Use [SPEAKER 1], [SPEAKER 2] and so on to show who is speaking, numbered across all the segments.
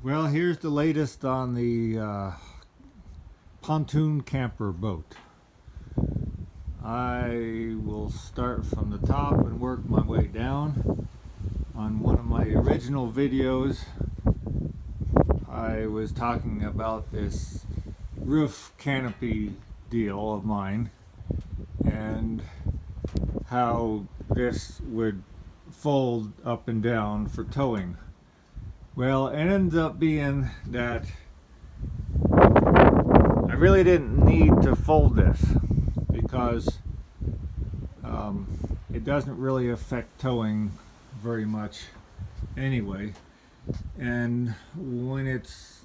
[SPEAKER 1] Well, here's the latest on the pontoon camper boat. I will start from the top and work my way down. On one of my original videos, I was talking about this roof canopy deal of mine and how this would fold up and down for towing. Well, it ends up being that I really didn't need to fold this because it doesn't really affect towing very much anyway. And when it's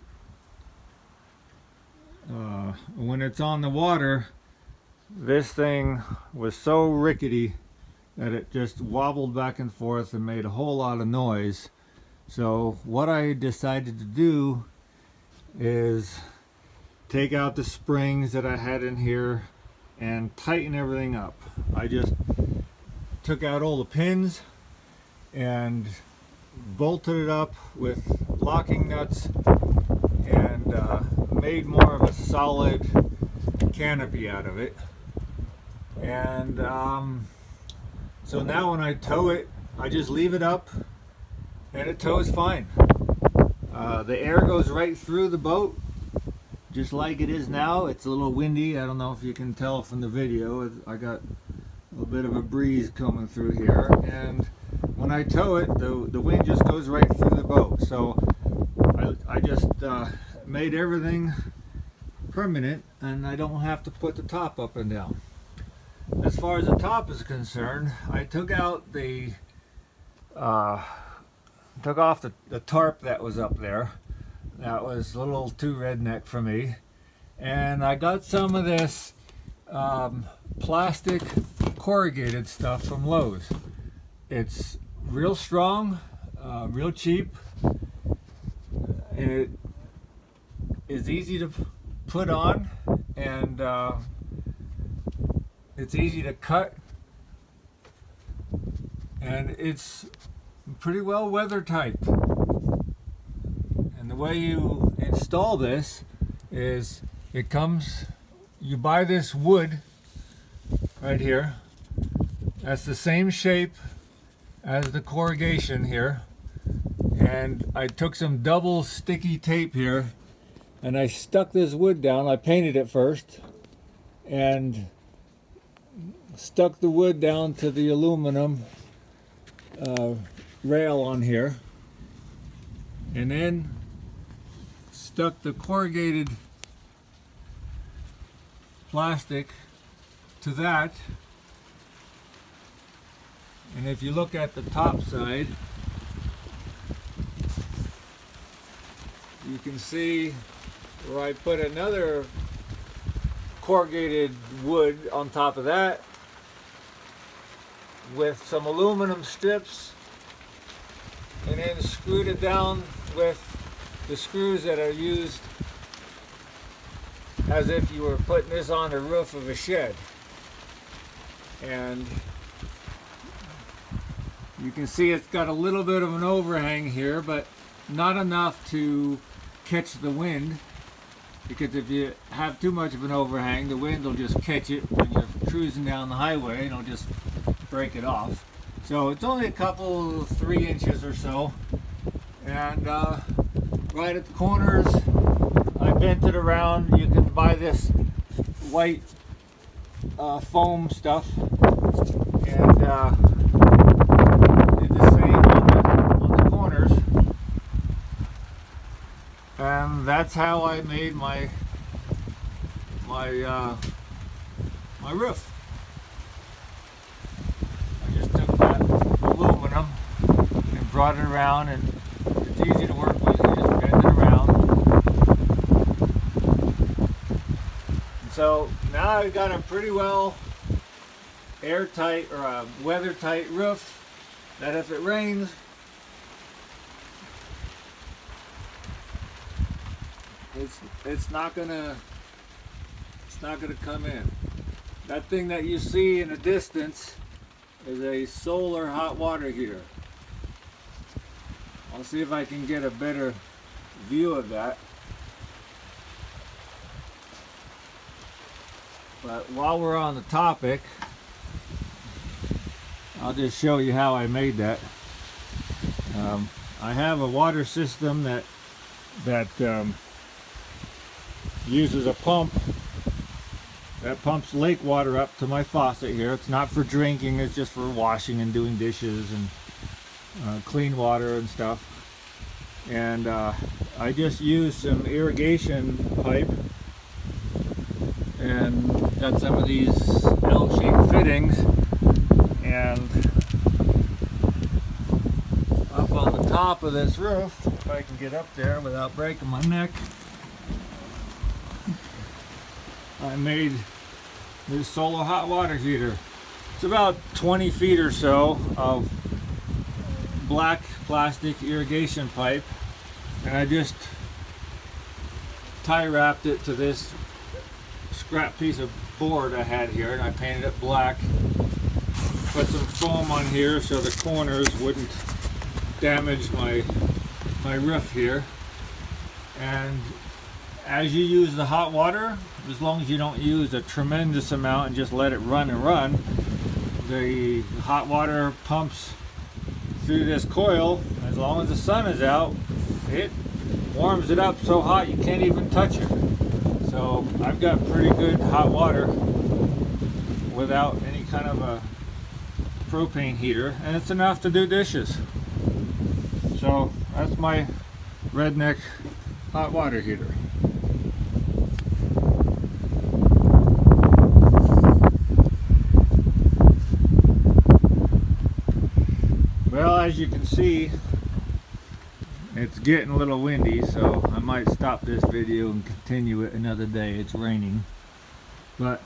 [SPEAKER 1] on the water, this thing was so rickety that it just wobbled back and forth and made a whole lot of noise. So what I decided to do is take out the springs that I had in here and tighten everything up. I just took out all the pins and bolted it up with locking nuts and made more of a solid canopy out of it. And so now when I tow it, I just leave it up and it tows fine. The air goes right through the boat, just like it is now. It's a little windy. I don't know if you can tell from the video. I got a little bit of a breeze coming through here, and when I tow it, the wind just goes right through the boat. So I just made everything permanent, and I don't have to put the top up and down. As far as the top is concerned, I took out the took off the tarp that was up there. That was a little too redneck for me. And I got some of this plastic corrugated stuff from Lowe's. It's real strong, real cheap, and it is easy to put on, and it's easy to cut, and it's pretty well weather tight. And the way you install this is you buy this wood right here. That's the same shape as the corrugation here, and I took some double sticky tape here and I stuck this wood down. I painted it first and stuck the wood down to the aluminum rail on here, and then stuck the corrugated plastic to that. And if you look at the top side, you can see where I put another corrugated wood on top of that with some aluminum strips, and then screwed it down with the screws that are used as if you were putting this on the roof of a shed. And you can see it's got a little bit of an overhang here, but not enough to catch the wind, because if you have too much of an overhang, the wind will just catch it when you're cruising down the highway and it'll just break it off. So it's only a couple, 3 inches or so, and right at the corners I bent it around. You can buy this white foam stuff, and did the same on the corners, and that's how I made my roof. I just took that aluminum and brought it around, and it's easy to work with. You just bend it around. And so now I've got a pretty well airtight or a weather-tight roof that if it rains, it's not gonna come in. That thing that you see in the distance is a solar hot water heater. I'll see if I can get a better view of that. But while we're on the topic, I'll just show you how I made that. I have a water system that uses a pump that pumps lake water up to my faucet here. It's not for drinking, it's just for washing and doing dishes and clean water and stuff. And I just use some irrigation pipe and got some of these L-shaped fittings, and up on the top of this roof, if I can get up there without breaking my neck, I made this solar hot water heater. It's about 20 feet or so of black plastic irrigation pipe, and I just tie wrapped it to this scrap piece of board I had here, and I painted it black. Put some foam on here so the corners wouldn't damage my roof here. And as you use the hot water, as long as you don't use a tremendous amount and just let it run and run, the hot water pumps through this coil. As long as the sun is out, it warms it up so hot you can't even touch it. So I've got pretty good hot water without any kind of a propane heater, and it's enough to do dishes. So that's my redneck hot water heater. Well, as you can see, it's getting a little windy, so I might stop this video and continue it another day. It's raining. But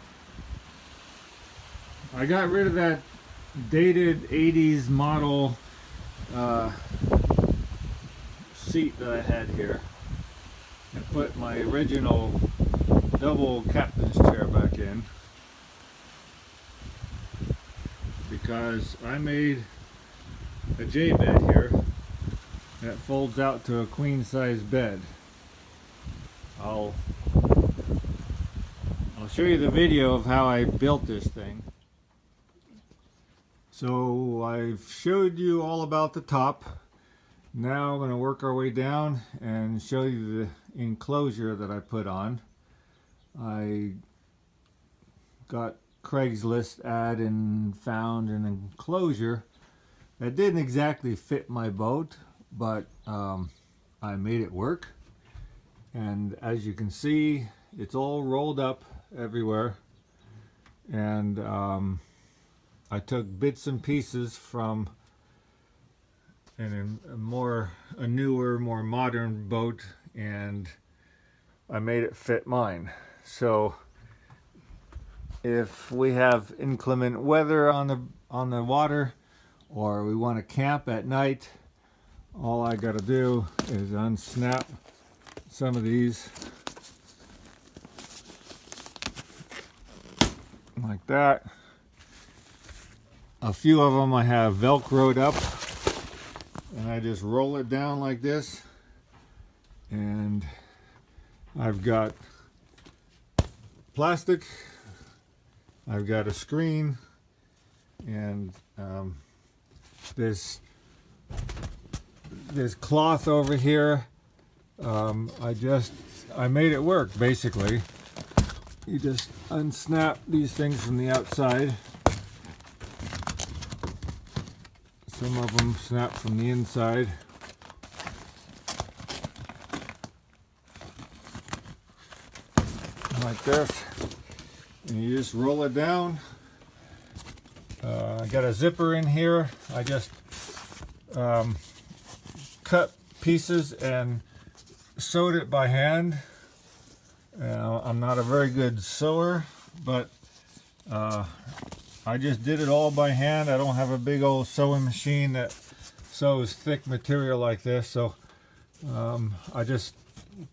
[SPEAKER 1] I got rid of that dated 80s model seat that I had here and put my original double captain's chair back in, because I made a J bed here that folds out to a queen size bed. I'll show you the video of how I built this thing. So I've showed you all about the top. Now I'm going to work our way down and show you the enclosure that I put on. I got Craigslist ad and found an enclosure that didn't exactly fit my boat, but I made it work. And as you can see, it's all rolled up everywhere. And I took bits and pieces from a newer, more modern boat, and I made it fit mine. So if we have inclement weather on the water, or we want to camp at night, all I got to do is unsnap some of these like that. A few of them I have velcroed up, and I just roll it down like this, and I've got plastic, I've got a screen, and this cloth over here. I made it work. Basically, you just unsnap these things from the outside. Some of them snap from the inside. Like this. And you just roll it down. I got a zipper in here. I just cut pieces and sewed it by hand. I'm not a very good sewer, but I just did it all by hand. I don't have a big old sewing machine that sews thick material like this, so I just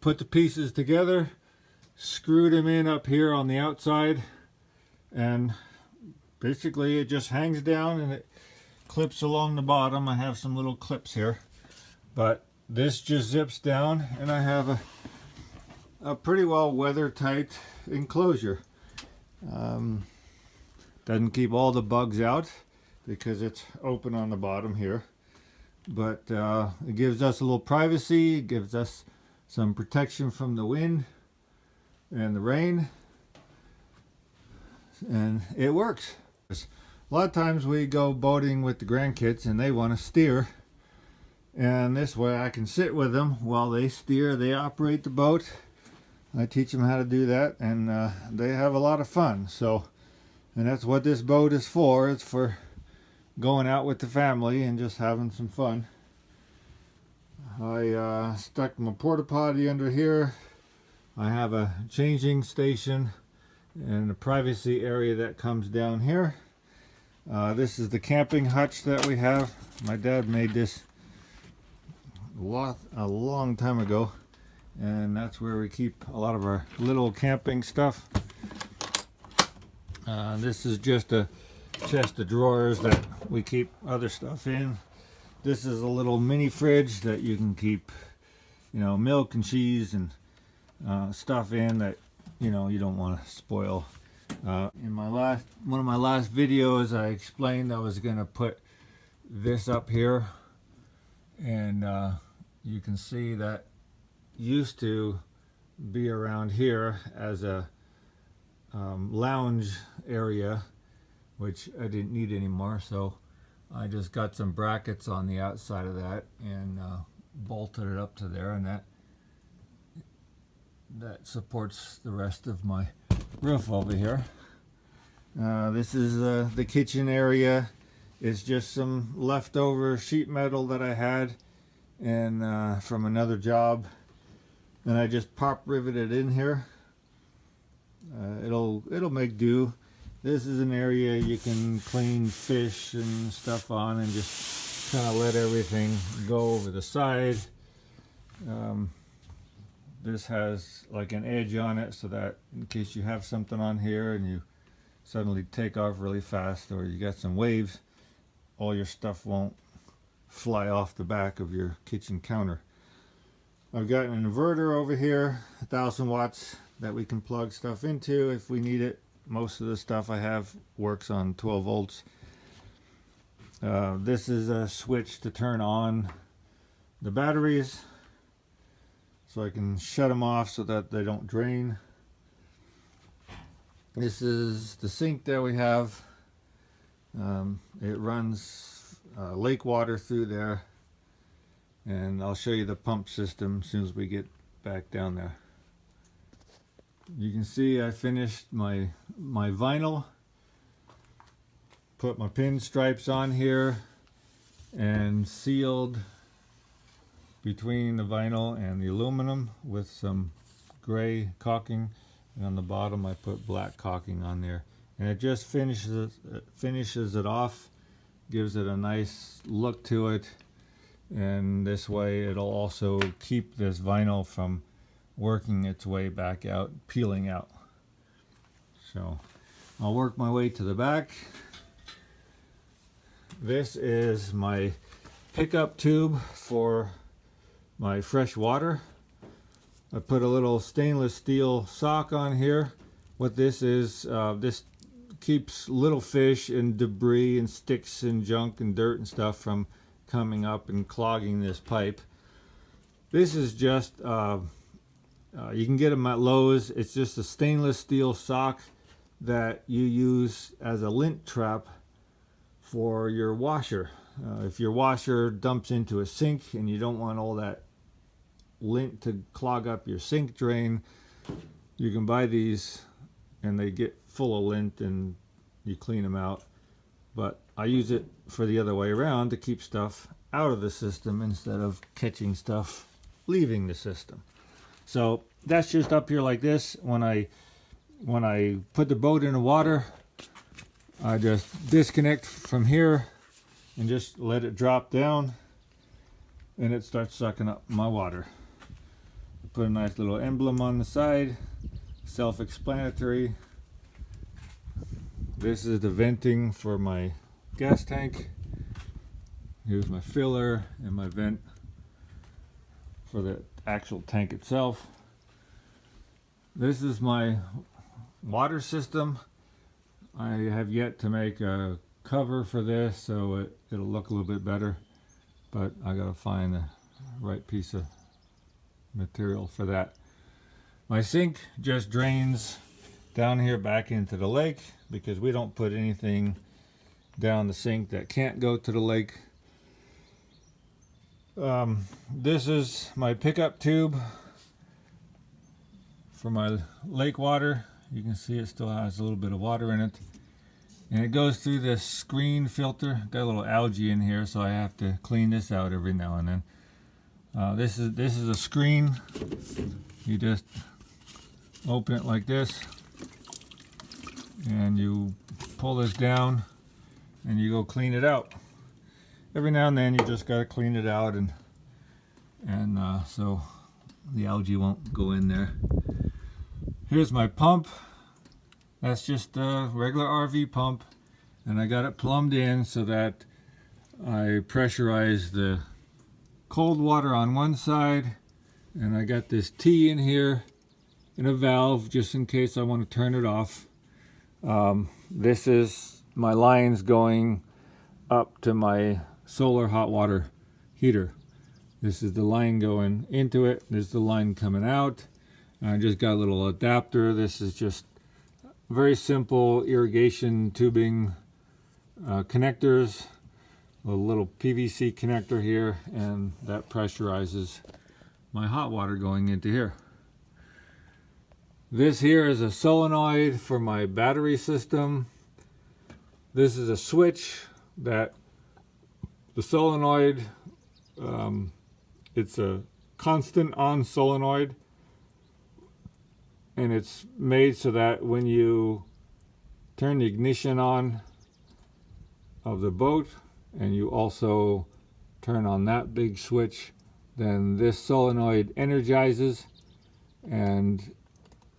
[SPEAKER 1] put the pieces together, screwed them in up here on the outside, and basically it just hangs down and it clips along the bottom. I have some little clips here, but this just zips down, and I have a pretty well weather tight enclosure. Doesn't keep all the bugs out because it's open on the bottom here, but it gives us a little privacy. It gives us some protection from the wind and the rain, and it works. A lot of times we go boating with the grandkids and they want to steer, and this way I can sit with them while they steer. They operate the boat. I teach them how to do that, and they have a lot of fun. So, and that's what this boat is for. It's for going out with the family and just having some fun. I stuck my porta potty under here. I have a changing station and a privacy area that comes down here. This is the camping hutch that we have. My dad made this a long time ago, and that's where we keep a lot of our little camping stuff. This is just a chest of drawers that we keep other stuff in. This is a little mini fridge that you can keep, milk and cheese and stuff in that you don't want to spoil. In one of my last videos, I explained I was going to put this up here, and you can see that used to be around here as a lounge area, which I didn't need anymore, so I just got some brackets on the outside of that and bolted it up to there, and that supports the rest of my roof over here. This is the kitchen area. It's just some leftover sheet metal that I had and from another job, and I just pop riveted in here. It'll make do. This is an area you can clean fish and stuff on and just kind of let everything go over the side. This has like an edge on it so that in case you have something on here and you suddenly take off really fast, or you got some waves, all your stuff won't fly off the back of your kitchen counter. I've got an inverter over here, 1,000 watts, that we can plug stuff into if we need it. Most of the stuff I have works on 12 volts. This is a switch to turn on the batteries, so I can shut them off so that they don't drain. This is the sink that we have. It runs lake water through there, and I'll show you the pump system as soon as we get back down there. You can see I finished my vinyl, put my pinstripes on here, and sealed between the vinyl and the aluminum with some gray caulking, and on the bottom I put black caulking on there, and it just finishes it off, gives it a nice look to it, and this way it'll also keep this vinyl from working its way back out, peeling out. So I'll work my way to the back. This is my pickup tube for my fresh water. I put a little stainless steel sock on here. What this is, this keeps little fish and debris and sticks and junk and dirt and stuff from coming up and clogging this pipe. This is just you can get them at Lowe's. It's just a stainless steel sock that you use as a lint trap for your washer. If your washer dumps into a sink and you don't want all that lint to clog up your sink drain, you can buy these and they get full of lint and you clean them out. But I use it for the other way around, to keep stuff out of the system instead of catching stuff leaving the system. So that's just up here like this. When I put the boat in the water, I just disconnect from here and just let it drop down, and it starts sucking up my water. Put a nice little emblem on the side, self-explanatory. This is the venting for my gas tank. Here's my filler and my vent. for the actual tank itself. This is my water system. I have yet to make a cover for this, so it'll look a little bit better, but I gotta find the right piece of material for that. My sink just drains down here back into the lake because we don't put anything down the sink that can't go to the lake. This is my pickup tube for my lake water. You can see it still has a little bit of water in it, and it goes through this screen filter. Got a little algae in here, so I have to clean this out every now and then. This is a screen. You just open it like this, and you pull this down, and you go clean it out. Every now and then you just gotta clean it out, and so the algae won't go in there. Here's my pump. That's just a regular RV pump, and I got it plumbed in so that I pressurize the cold water on one side, and I got this T in here and a valve just in case I want to turn it off. This is my lines going up to my solar hot water heater. This is the line going into it. This is the line coming out. I just got a little adapter. This is just very simple irrigation tubing connectors. A little PVC connector here, and that pressurizes my hot water going into here. This here is a solenoid for my battery system. This is a switch that the solenoid, it's a constant on solenoid, and it's made so that when you turn the ignition on of the boat and you also turn on that big switch, then this solenoid energizes and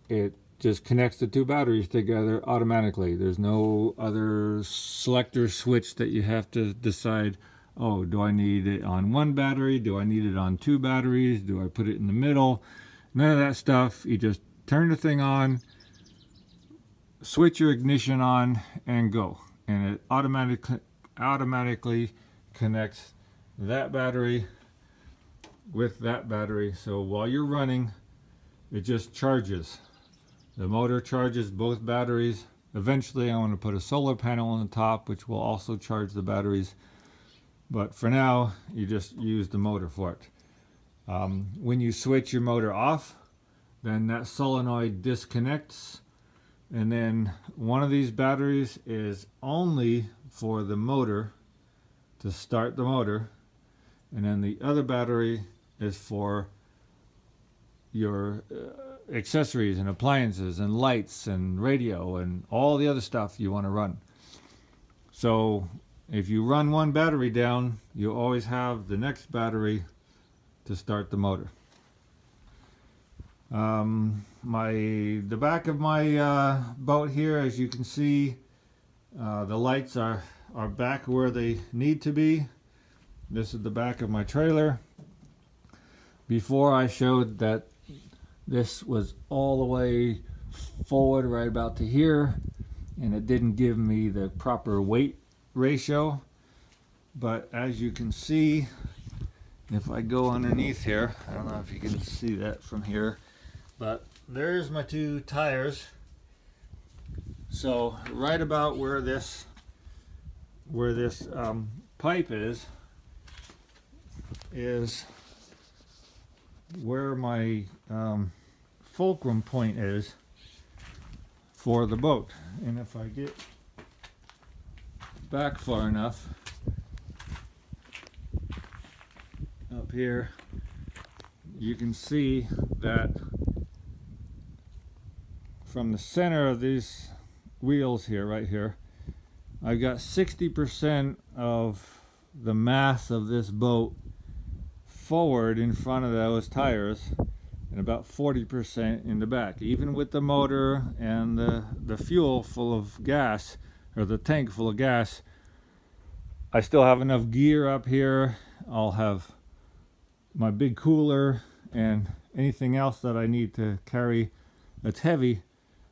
[SPEAKER 1] it just connects the two batteries together automatically. There's no other selector switch that you have to decide, oh, do I need it on one battery? Do I need it on two batteries? Do I put it in the middle? None of that stuff. You just turn the thing on, switch your ignition on, and go. And it automatically connects that battery with that battery. So while you're running, it just charges. The motor charges both batteries. Eventually I want to put a solar panel on the top, which will also charge the batteries. But for now, you just use the motor for it. When you switch your motor off, then that solenoid disconnects, and then one of these batteries is only for the motor, to start the motor, and then the other battery is for your accessories and appliances and lights and radio and all the other stuff you want to run. So if you run one battery down, you always have the next battery to start the motor. The back of my boat here, as you can see, the lights are back where they need to be. This is the back of my trailer. Before I showed that this was all the way forward right about to here, and it didn't give me the proper weight ratio. But as you can see, if I go underneath here, I don't know if you can see that from here, but there's my two tires. So right about where this pipe is where my Fulcrum Point is for the boat. And if I get back far enough up here, you can see that from the center of these wheels here, right here, I've got 60% of the mass of this boat forward in front of those tires, and about 40% in the back. Even with the motor and the fuel full of gas, or the tank full of gas, I still have enough gear up here. I'll have my big cooler and anything else that I need to carry that's heavy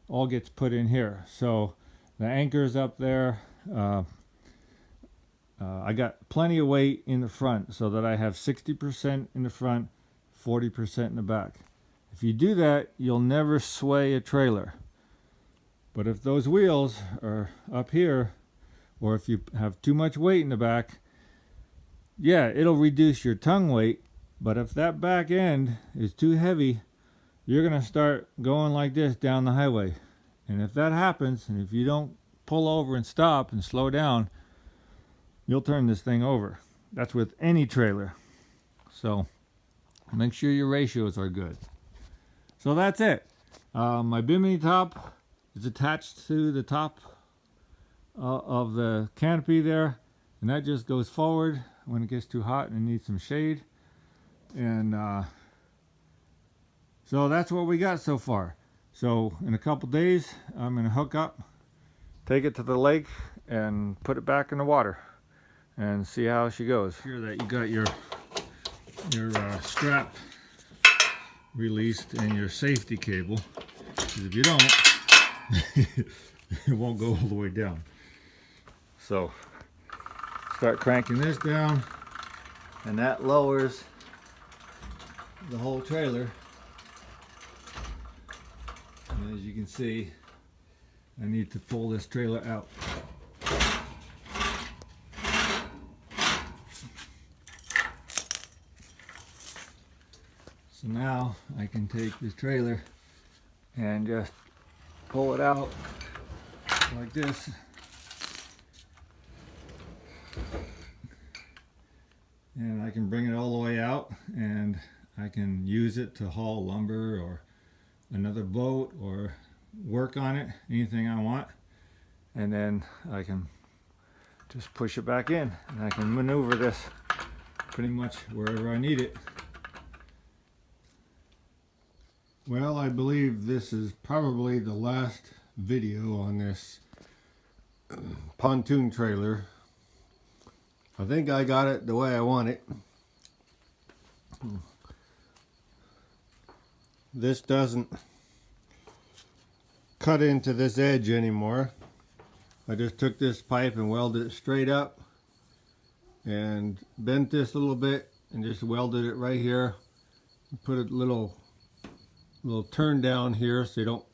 [SPEAKER 1] all gets put in here. So the anchor's up there. I got plenty of weight in the front so that I have 60% in the front, 40% in the back. If you do that, you'll never sway a trailer. But if those wheels are up here, or if you have too much weight in the back, yeah, it'll reduce your tongue weight. But if that back end is too heavy, you're going to start going like this down the highway. And if that happens, and if you don't pull over and stop and slow down, you'll turn this thing over. That's with any trailer. So make sure your ratios are good. So that's it. My Bimini top is attached to the top of the canopy there, and that just goes forward when it gets too hot and needs some shade. And so that's what we got so far. So in a couple days, I'm going to hook up, take it to the lake, and put it back in the water and see how she goes. Here that you got your strap released and your safety cable, because if you don't, it won't go all the way down. So start cranking this down, and that lowers the whole trailer. And as you can see, I need to pull this trailer out. So now I can take this trailer and just pull it out like this. And I can bring it all the way out, and I can use it to haul lumber or another boat or work on it, anything I want. And then I can just push it back in, and I can maneuver this pretty much wherever I need it. Well, I believe this is probably the last video on this pontoon trailer. I think I got it the way I want it. This doesn't cut into this edge anymore. I just took this pipe and welded it straight up and bent this a little bit and just welded it right here. Put a little turn down here so you don't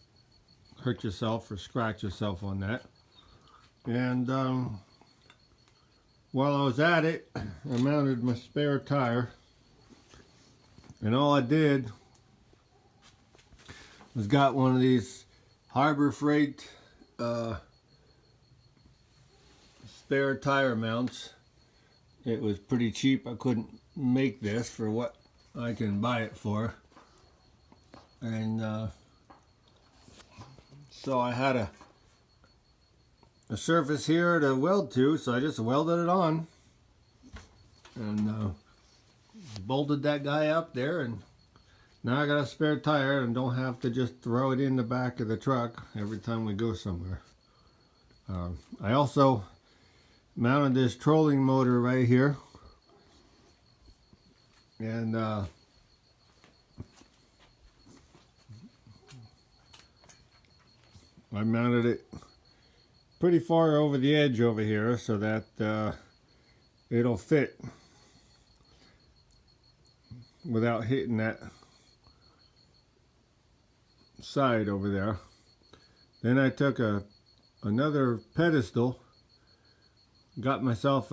[SPEAKER 1] hurt yourself or scratch yourself on that. And while I was at it, I mounted my spare tire, and all I did was got one of these Harbor Freight spare tire mounts. It was pretty cheap. I couldn't make this for what I can buy it for. And so I had a surface here to weld to, so I just welded it on and bolted that guy up there, and now I got a spare tire and don't have to just throw it in the back of the truck every time we go somewhere. I also mounted this trolling motor right here, and I mounted it pretty far over the edge over here so that it'll fit without hitting that side over there. Then I took another pedestal, got myself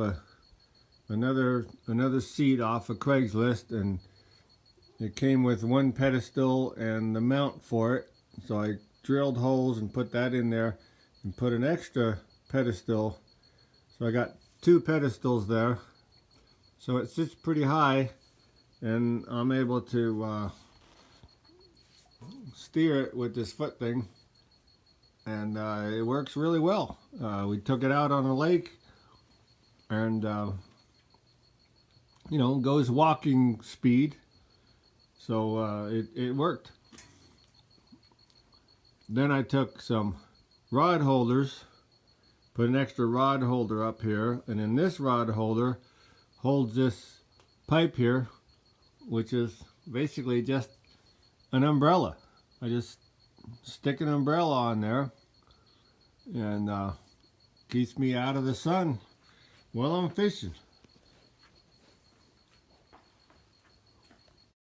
[SPEAKER 1] another seat off of Craigslist, and it came with one pedestal and the mount for it. So I drilled holes and put that in there and put an extra pedestal. So I got two pedestals there. So it sits pretty high, and I'm able to steer it with this foot thing, and it works really well. We took it out on a lake, and you know, goes walking speed, so it worked. Then I took some rod holders, put an extra rod holder up here, and in this rod holder holds this pipe here, which is basically just an umbrella. I just stick an umbrella on there and keeps me out of the sun while I'm fishing.